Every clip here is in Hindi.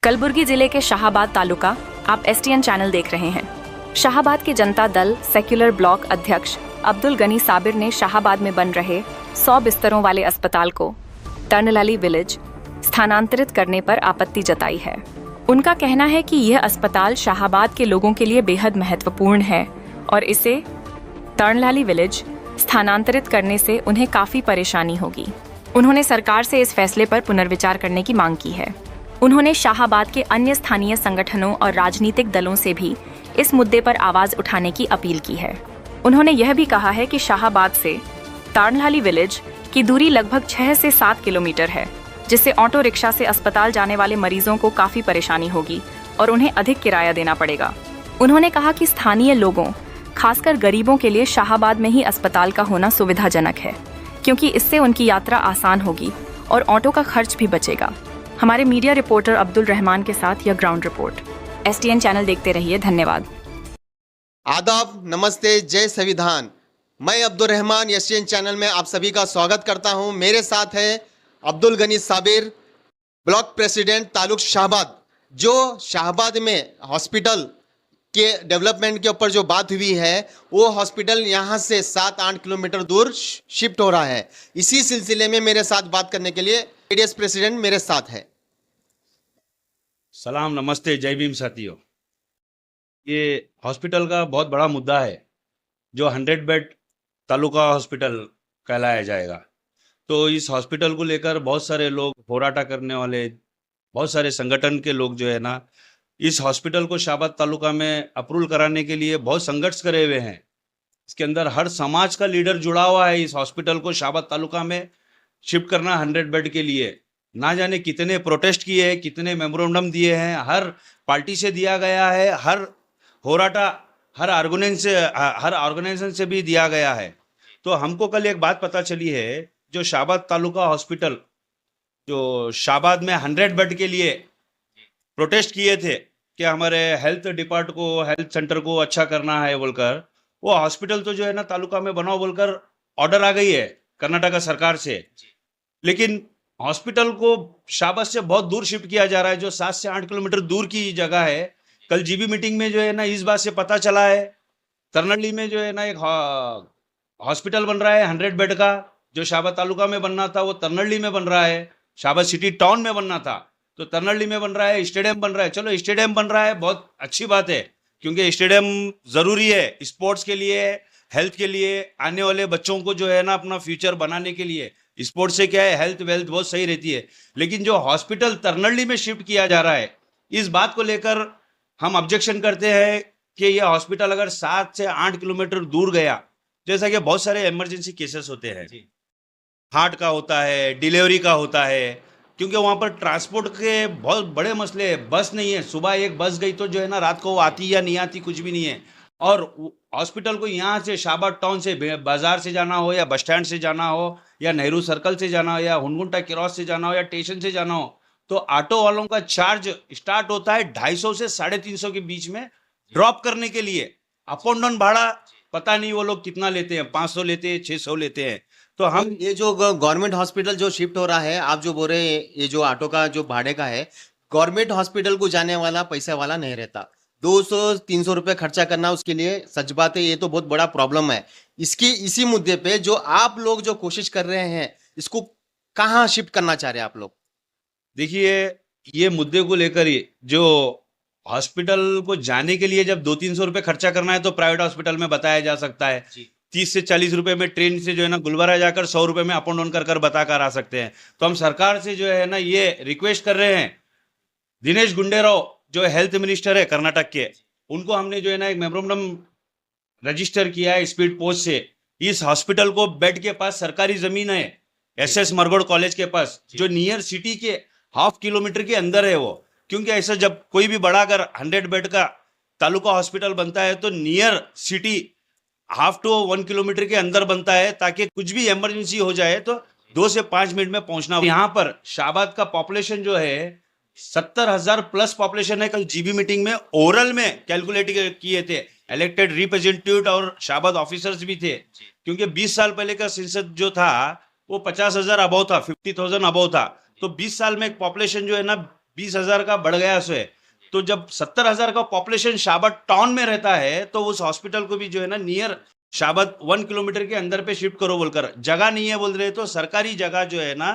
कलबुर्गी जिले के शाहाबाद तालुका, आप STN चैनल देख रहे हैं। शाहाबाद के जनता दल सेक्युलर ब्लॉक अध्यक्ष अब्दुल गनी साबिर ने शाहाबाद में बन रहे 100 बिस्तरों वाले अस्पताल को तर्नलाली विलेज स्थानांतरित करने पर आपत्ति जताई है। उनका कहना है कि यह अस्पताल शाहाबाद के लोगों के लिए बेहद महत्वपूर्ण है और इसे तर्नलाली विलेज स्थानांतरित करने से उन्हें काफी परेशानी होगी। उन्होंने सरकार से इस फैसले पर पुनर्विचार करने की मांग की है। उन्होंने शाहाबाद के अन्य स्थानीय संगठनों और राजनीतिक दलों से भी इस मुद्दे पर आवाज उठाने की अपील की है। उन्होंने यह भी कहा है कि शाहाबाद से तर्नलाली विलेज की दूरी लगभग 6 से 7 किलोमीटर है, जिससे ऑटो रिक्शा से अस्पताल जाने वाले मरीजों को काफी परेशानी होगी और उन्हें अधिक किराया देना पड़ेगा। उन्होंने कहा कि स्थानीय लोगों, खासकर गरीबों के लिए शाहाबाद में ही अस्पताल का होना सुविधाजनक है, क्योंकि इससे उनकी यात्रा आसान होगी और ऑटो का खर्च भी बचेगा। हमारे मीडिया रिपोर्टर अब्दुल रहमान के साथ यह ग्राउंड रिपोर्ट। STN चैनल देखते रहिए। धन्यवाद। आदाब, नमस्ते, जय संविधान। मैं अब्दुल रहमान STN चैनल में आप सभी का स्वागत करता हूं। मेरे साथ है अब्दुल गनी साबिर, ब्लॉक प्रेसिडेंट तालुक शाहाबाद। जो शाहाबाद में हॉस्पिटल के डेवलपमेंट के ऊपर जो बात हुई है, वो हॉस्पिटल यहाँ से 7-8 किलोमीटर दूर शिफ्ट हो रहा है। इसी सिलसिले में मेरे साथ बात करने के लिए ADS प्रेसिडेंट मेरे साथ है। सलाम, नमस्ते, जय भीम साथियों। ये हॉस्पिटल का बहुत बड़ा मुद्दा है, जो 100 बेड तालुका हॉस्पिटल कहलाया जाएगा। तो इस हॉस्पिटल को लेकर बहुत सारे लोग, होराटा करने वाले बहुत सारे संगठन के लोग जो है ना, इस हॉस्पिटल को शाहाबाद तालुका में अप्रूवल कराने के लिए बहुत संघर्ष करे हुए हैं। इसके अंदर हर समाज का लीडर जुड़ा हुआ है। इस हॉस्पिटल को शाहाबाद तालुका में शिफ्ट करना 100 बेड के लिए, ना जाने कितने प्रोटेस्ट किए हैं, कितने मेमोरेंडम दिए हैं, हर पार्टी से दिया गया है, हर होराटा, हर ऑर्गेनाइजेशन से भी दिया गया है। तो हमको कल एक बात पता चली है, जो शाहाबाद तालुका हॉस्पिटल, जो शाहाबाद में 100 बेड के लिए प्रोटेस्ट किए थे कि हमारे हेल्थ डिपार्ट को, हेल्थ सेंटर को अच्छा करना है बोलकर, वो हॉस्पिटल तो जो है ना तालुका में बनाओ बोलकर ऑर्डर आ गई है कर्नाटक सरकार से। लेकिन हॉस्पिटल को शाहाबाद से बहुत दूर शिफ्ट किया जा रहा है, जो 7 से 8 किलोमीटर दूर की जगह है। कल GB मीटिंग में जो है ना इस बात से पता चला है, तरनली में जो है ना एक हॉस्पिटल बन रहा है 100 बेड का, जो शाहाबाद तालुका में बनना था वो तरनली में बन रहा है। शाहाबाद सिटी टाउन में बनना था तो तरनली में बन रहा है। स्टेडियम बन रहा है, चलो स्टेडियम बन रहा है, बहुत अच्छी बात है, क्योंकि स्टेडियम जरूरी है स्पोर्ट्स के लिए, हेल्थ के लिए, आने वाले बच्चों को जो है ना अपना फ्यूचर बनाने के लिए। स्पोर्ट्स से क्या है, हेल्थ वेल्थ बहुत सही रहती है। लेकिन जो हॉस्पिटल तरनली में शिफ्ट किया जा रहा है, इस बात को लेकर हम ऑब्जेक्शन करते हैं कि यह हॉस्पिटल अगर 7 से 8 किलोमीटर दूर गया, जैसा कि बहुत सारे इमरजेंसी केसेस होते हैं, हार्ट का होता है, डिलीवरी का होता है, क्योंकि वहाँ पर ट्रांसपोर्ट के बहुत बड़े मसले हैं। बस नहीं है, सुबह एक बस गई तो जो है ना रात को वो आती या नहीं आती कुछ भी नहीं है। और हॉस्पिटल को यहाँ से शाहाबाद टाउन से, बाजार से जाना हो या बस स्टैंड से जाना हो या नेहरू सर्कल से जाना हो या हुनगुंटा क्रॉस से जाना हो या स्टेशन से जाना हो, तो ऑटो वालों का चार्ज स्टार्ट होता है 250 से 350 के बीच में ड्रॉप करने के लिए। अप एंड डाउन भाड़ा पता नहीं वो लोग कितना लेते हैं, 500 लेते हैं, 600 लेते हैं। तो हम ये जो गवर्नमेंट हॉस्पिटल जो शिफ्ट हो रहा है, आप जो बोल रहे हैं, ये जो ऑटो का जो भाड़े का है, गवर्नमेंट हॉस्पिटल को जाने वाला पैसा वाला नहीं रहता। 200-300 रुपए खर्चा करना उसके लिए, सच बात है, ये तो बहुत बड़ा प्रॉब्लम है। इसी मुद्दे पे जो आप लोग जो कोशिश कर रहे हैं, इसको कहाँ शिफ्ट करना चाह रहे हैं आप लोग? देखिए, ये मुद्दे को लेकर ही जो हॉस्पिटल को जाने के लिए जब 200-300 रुपए खर्चा करना है तो प्राइवेट हॉस्पिटल में बताया जा सकता है। 30 से 40 रुपए में ट्रेन से जो है ना गुलबर्गा जाकर 100 रुपए में अप एंड डाउन कर बता कर आ सकते हैं। तो हम सरकार से जो है ना ये रिक्वेस्ट कर रहे हैं, दिनेश गुंडेराव जो हेल्थ मिनिस्टर है कर्नाटक के, उनको हमने जो है ना एक मेमोरेंडम रजिस्टर किया है स्पीड पोस्ट से। इस हॉस्पिटल को बेड के पास सरकारी जमीन है, SS मरगोड़ कॉलेज के पास, जो नियर सिटी के 1/2 किलोमीटर के अंदर है वो। क्योंकि ऐसा जब कोई भी बड़ा अगर 100 बेड का तालुका हॉस्पिटल बनता है तो नियर सिटी 1/2 to 1 किलोमीटर के अंदर बनता है, ताकि कुछ भी इमरजेंसी हो जाए तो 2 से 5 मिनट में पहुंचना। यहाँ पर शाहाबाद का पॉपुलेशन जो है 70,000 प्लस पॉपुलेशन है। कल GB मीटिंग में ओरल में कैलकुलेट किए थे, इलेक्टेड रिप्रेजेंटेटिव और शाहाबाद ऑफिसर्स भी थे, क्योंकि 20 साल पहले का सेंसस जो था वो 50,000 अबव था, 50,000 अबव था। तो 20 साल में एक पॉपुलेशन जो है ना 20,000 का बढ़ गया सो है। तो जब 70,000 का पॉपुलेशन शाहबाद टाउन में रहता है तो उस हॉस्पिटल को भी जो है ना नियर शाहबाद 1 किलोमीटर के अंदर पे शिफ्ट करो बोलकर, जगह नहीं है बोल रहे, तो सरकारी जगह जो है ना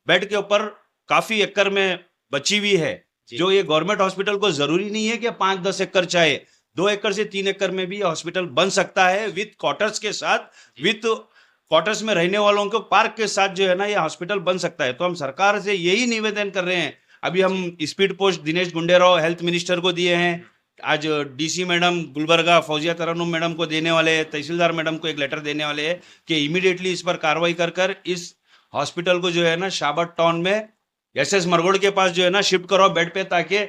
बेड के ऊपर काफी एकड़ में बची हुई है, जो ये गवर्नमेंट हॉस्पिटल को जरूरी नहीं है कि 5-10 एकड़ चाहे, 2 एकड़ से 3 एकड़ में भी हॉस्पिटल बन सकता है विथ क्वार्टर्स के साथ, विथ क्वार्टर्स में रहने वालों को पार्क के साथ जो है ना ये हॉस्पिटल बन सकता है। तो हम सरकार से यही निवेदन कर रहे हैं। अभी हम speed post Dinesh Gundurao health minister को दिए हैं, आज DC madam Gulbarga Fauzia Tarannum madam को देने वाले हैं, तहसीलदार मैडम को एक लेटर देने वाले हैं कि इमीडिएटली इस पर कार्रवाई कर इस हॉस्पिटल को जो है ना शाहबाद टाउन में SS मरगोड़ के पास जो है ना शिफ्ट करो बेड पे, ताकि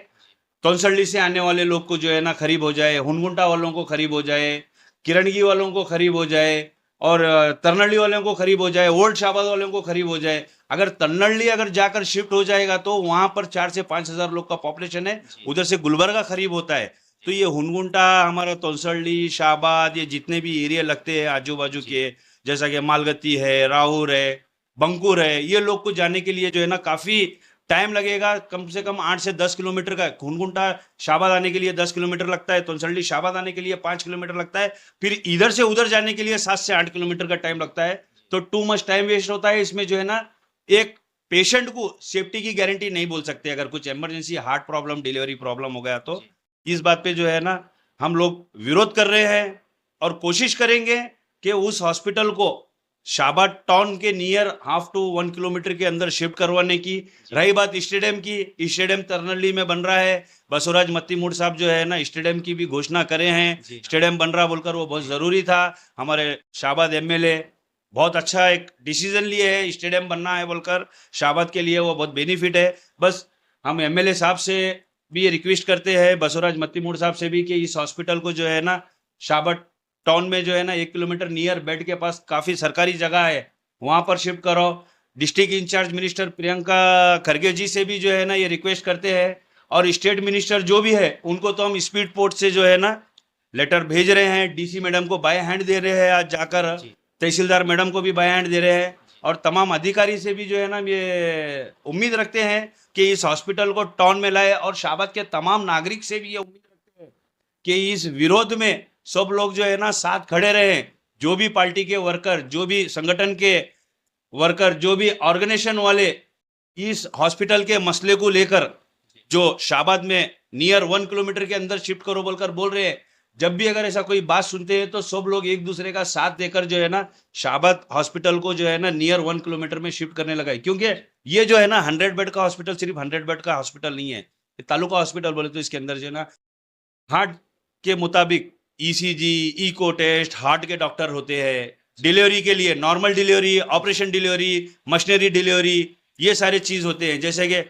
तोंसल्ली से आने वाले लोग को जो है ना करीब हो जाए, हुनगुंटा वालों को करीब हो जाए, किरणगी वालों को करीब हो जाए और तरनल्ली वालों को करीब हो जाए, ओल्ड शाहबाद वालों को करीब हो जाए। अगर तरनल्ली अगर जाकर शिफ्ट हो जाएगा तो वहां पर 4 से 5,000 लोग का पॉपुलेशन है, उधर से गुलबर्गा करीब होता है, तो ये हुनगुंटा हमारा तोंसल्ली शाहबाद ये जितने भी एरिया लगते हैं आजू बाजू के, जैसा कि मालगत्ती है, राहुर है, बंकुर है, ये लोग को जाने के लिए जो है ना काफी टाइम लगेगा, कम से कम 8 से 10 किलोमीटर का। हुनगुंटा शाहबाद आने के लिए 10 किलोमीटर लगता है, तोंसल्ली शाहबाद आने के लिए 5 किलोमीटर लगता है, फिर इधर से उधर जाने के लिए 7 से 8 किलोमीटर का टाइम लगता है। तो टू मच टाइम वेस्ट होता है इसमें। जो है ना एक पेशेंट को सेफ्टी की गारंटी नहीं बोल सकते, अगर कुछ emergency heart problem delivery problem हो गया तो इस बात पे जो है ना हम लोग विरोध कर रहे हैं और कोशिश करेंगे कि उस हॉस्पिटल को शाहबाद टाउन के नियर 1/2 to 1 किलोमीटर के अंदर शिफ्ट करवाने की। रही बात स्टेडियम की, स्टेडियम तरनल्ली में बन रहा है, बसवराज मत्तीमूड साहब जो है ना स्टेडियम की भी घोषणा करे हैं, स्टेडियम बन रहा बोलकर, वो बहुत जरूरी था। हमारे शाहबाद MLA बहुत अच्छा एक डिसीजन लिए है, स्टेडियम बनना है बोलकर, शाहबाद के लिए वो बहुत बेनिफिट है। बस हम MLA साहब से भी ये रिक्वेस्ट करते हैं, बसवराज मत्तीमूड साहब से भी, कि इस हॉस्पिटल को जो है ना शाहबाद टाउन में जो है ना 1 किलोमीटर नियर बेड के पास काफी सरकारी जगह है, वहां पर शिफ्ट करो। District incharge minister Priyanka Kharge ji से भी जो है ना ये रिक्वेस्ट करते हैं, और स्टेट मिनिस्टर जो भी है उनको तो हम स्पीड पोस्ट से जो है ना लेटर भेज रहे हैं, DC मैडम को बाय हैंड दे रहे हैं आज जाकर, तहसीलदार मैडम को भी बाय हैंड दे रहे हैं, और तमाम अधिकारी से भी जो है ना ये उम्मीद रखते हैं कि इस हॉस्पिटल को टाउन में लाए, और शाहबाद के तमाम नागरिक से भी ये उम्मीद रखते हैं कि इस विरोध में सब लोग जो है ना साथ खड़े रहे, जो भी पार्टी के वर्कर, जो भी संगठन के वर्कर, जो भी ऑर्गेनाइजेशन वाले इस हॉस्पिटल के मसले को लेकर जो शाहबाद में नियर 1 किलोमीटर के अंदर शिफ्ट करो बोलकर बोल रहे हैं, जब भी अगर ऐसा कोई बात सुनते हैं तो सब लोग एक दूसरे का साथ देकर जो है ना शाहबाद हॉस्पिटल को जो है ना नियर 1 किलोमीटर में शिफ्ट करने लगा है। क्योंकि ये जो है ना 100 बेड का हॉस्पिटल सिर्फ 100 बेड का हॉस्पिटल नहीं है, तालुका हॉस्पिटल बोले तो इसके अंदर जो है ना हार्ट के मुताबिक ECG, इको टेस्ट, हार्ट के डॉक्टर होते हैं, डिलीवरी के लिए normal delivery, operation delivery, machinery delivery, ये सारे चीज होते हैं। जैसे कि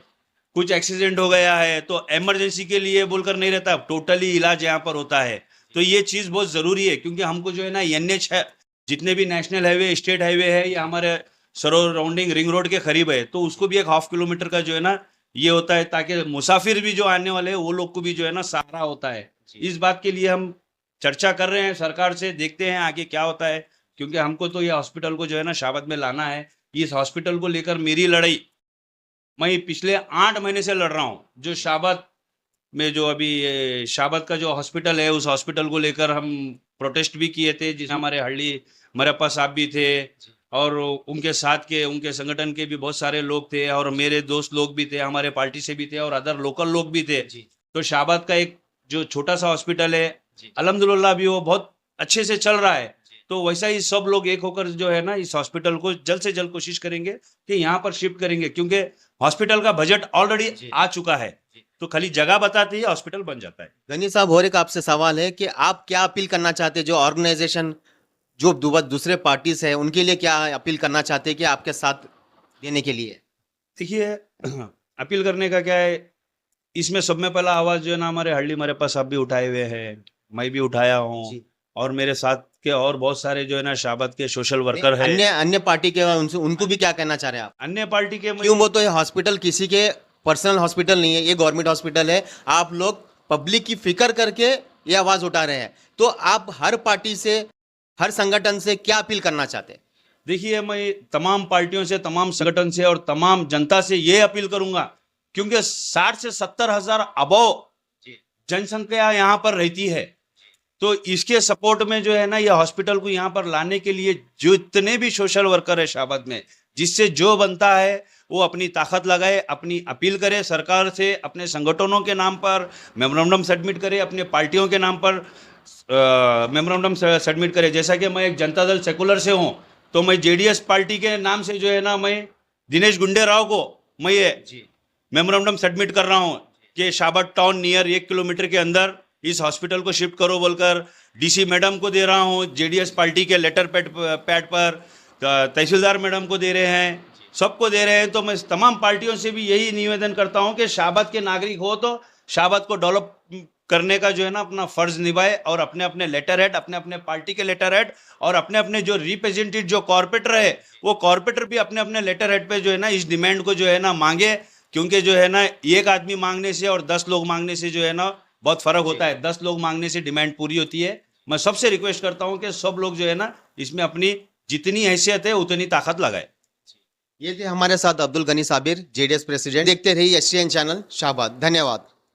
कुछ एक्सीडेंट हो गया है तो इमरजेंसी के लिए बोलकर नहीं रहता, टोटली इलाज यहाँ पर होता है। तो ये चीज बहुत जरूरी है, क्योंकि हमको जो है ना NH है, जितने भी नेशनल हाईवे, स्टेट हाईवे है, ये हमारे सराउंडिंग रिंग रोड के करीब है, तो उसको भी एक 1/2 किलोमीटर का जो है ना ये होता है, ताकि मुसाफिर भी जो आने वाले हैं वो लोग को भी जो है ना सहारा होता है। इस बात के लिए हम चर्चा कर रहे हैं सरकार से, देखते हैं आगे क्या होता है, क्योंकि हमको तो ये हॉस्पिटल को जो है ना शाहबाद में लाना है। इस हॉस्पिटल को लेकर मेरी लड़ाई मैं पिछले 8 महीने से लड़ रहा हूँ। जो शाहबाद में जो अभी शाहबाद का जो हॉस्पिटल है, उस हॉस्पिटल को लेकर हम प्रोटेस्ट भी किए थे, जिसमें हमारे हल्ली मरप्पा साहब भी थे, और उनके साथ के उनके संगठन के भी बहुत सारे लोग थे, और मेरे दोस्त लोग भी थे, हमारे पार्टी से भी थे, और अदर लोकल लोग भी थे। तो शाहबाद का एक जो छोटा सा हॉस्पिटल है, अल्हम्दुलिल्लाह भी वो बहुत अच्छे से चल रहा है। तो वैसा ही सब लोग एक होकर जो है ना इस हॉस्पिटल को जल्द से जल्द कोशिश करेंगे कि यहाँ पर शिफ्ट करेंगे, क्योंकि हॉस्पिटल का बजट ऑलरेडी आ चुका है, तो खाली जगह बताते ही हॉस्पिटल बन जाता है। गनी साहब, और एक आपसे सवाल है कि आप क्या अपील करना चाहते हैं, जो ऑर्गेनाइजेशन जो दूसरे पार्टीज है उनके लिए क्या अपील करना चाहते हैं कि आपके साथ देने के लिए? देखिए, अपील करने का क्या है, इसमें सब में पहला आवाज जो है ना हमारे हल्ली मरप्पा साहब भी उठाए हुए हैं, मैं भी उठाया हूँ, और मेरे साथ के और बहुत सारे जो है ना शाहबाद के सोशल वर्कर है, अन्य पार्टी के उनको भी क्या कहना चाह रहे हैं आप? अन्य पार्टी के क्यों? वो तो ये हॉस्पिटल किसी के पर्सनल हॉस्पिटल नहीं है, ये गवर्नमेंट हॉस्पिटल है। आप लोग पब्लिक की फिक्र करके ये आवाज उठा रहे हैं, तो आप हर पार्टी से, हर संगठन से क्या अपील करना चाहते हैं? देखिए, मैं तमाम पार्टियों से, तमाम संगठन से और तमाम जनता से ये अपील करूंगा क्योंकि 60 से 70 हजार अबव जनसंख्या यहाँ पर रहती है। तो इसके सपोर्ट में जो है ना, ये हॉस्पिटल को यहाँ पर लाने के लिए जितने भी सोशल वर्कर है शाहबाद में, जिससे जो बनता है वो अपनी ताकत लगाए, अपनी अपील करे सरकार से, अपने संगठनों के नाम पर मेमोरेंडम सबमिट करे, अपने पार्टियों के नाम पर मेमोरेंडम सबमिट करे। जैसा कि मैं एक जनता दल सेकुलर से हूँ, तो मैं जेडीएस पार्टी के नाम से जो है ना, मैं दिनेश गुंडेराव को मैं ये मेमोरेंडम सबमिट कर रहा हूँ कि शाहबाद टाउन नियर 1 किलोमीटर के अंदर इस हॉस्पिटल को शिफ्ट करो बोलकर डीसी मैडम को दे रहा हूँ, जेडीएस पार्टी के लेटर पैड पर तहसीलदार मैडम को दे रहे हैं, सबको दे रहे हैं। तो मैं तमाम पार्टियों से भी यही निवेदन करता हूँ कि शाहबाद के नागरिक हो तो शाहबाद को डेवलप करने का जो है ना अपना फर्ज निभाए, और अपने अपने लेटर हेड, अपने अपने पार्टी के लेटर हेड और अपने अपने जो रिप्रेजेंटेटिव जो कॉर्पोरेटर है, वो कॉर्पोरेटर भी अपने अपने लेटर हेड पे जो है ना इस डिमांड को जो है ना मांगे। क्योंकि जो है ना एक आदमी मांगने से और 10 लोग मांगने से जो है ना बहुत फर्क होता है। 10 लोग मांगने से डिमांड पूरी होती है। मैं सबसे रिक्वेस्ट करता हूं कि सब लोग जो है ना इसमें अपनी जितनी हैसियत है उतनी ताकत लगाए। ये थे हमारे साथ अब्दुल गनी साबिर, जेडीएस प्रेसिडेंट। देखते रहिए एसटीएन चैनल शाहबाद। धन्यवाद।